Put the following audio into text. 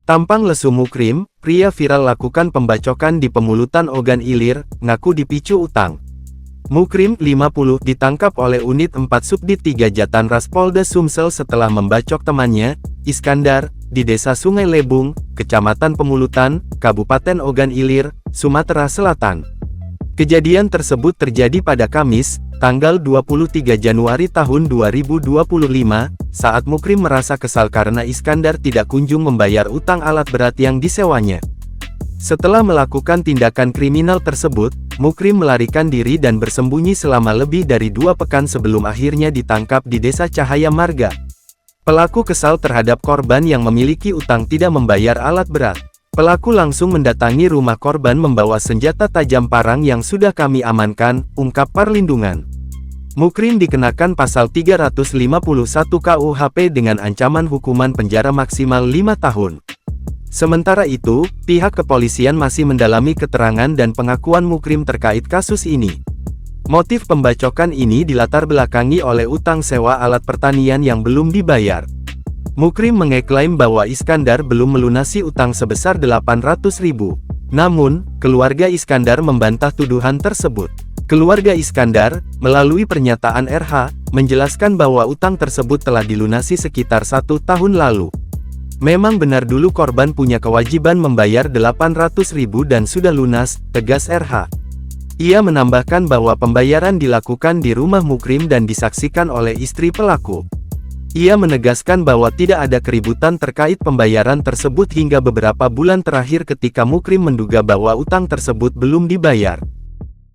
Tampang lesu Mukrim, pria viral lakukan pembacokan di pemulutan organ ilir, ngaku dipicu utang. Mukrim, 50, ditangkap oleh unit 4 Subdit 3 Jatanras Polda Sumsel setelah membacok temannya, Iskandar, di Desa Sungai Lebung, Kecamatan Pemulutan, Kabupaten Ogan Ilir, Sumatera Selatan. Kejadian tersebut terjadi pada Kamis, tanggal 23 Januari tahun 2025, saat Mukrim merasa kesal karena Iskandar tidak kunjung membayar utang alat berat yang disewanya. Setelah melakukan tindakan kriminal tersebut, Mukrim melarikan diri dan bersembunyi selama lebih dari 2 pekan sebelum akhirnya ditangkap di Desa Cahaya Marga. Pelaku kesal terhadap korban yang memiliki utang tidak membayar alat berat. Pelaku langsung mendatangi rumah korban membawa senjata tajam parang yang sudah kami amankan, ungkap Perlindungan. Mukrim dikenakan pasal 351 KUHP dengan ancaman hukuman penjara maksimal 5 tahun. Sementara itu, pihak kepolisian masih mendalami keterangan dan pengakuan Mukrim terkait kasus ini. Motif pembacokan ini dilatar belakangi oleh utang sewa alat pertanian yang belum dibayar. Mukrim mengeklaim bahwa Iskandar belum melunasi utang sebesar 800.000. Namun, keluarga Iskandar membantah tuduhan tersebut. Keluarga Iskandar, melalui pernyataan RH, menjelaskan bahwa utang tersebut telah dilunasi sekitar 1 tahun lalu. Memang benar dulu korban punya kewajiban membayar 800.000 dan sudah lunas, tegas RH. Ia menambahkan bahwa pembayaran dilakukan di rumah Mukrim dan disaksikan oleh istri pelaku. Ia menegaskan bahwa tidak ada keributan terkait pembayaran tersebut hingga beberapa bulan terakhir ketika Mukrim menduga bahwa utang tersebut belum dibayar.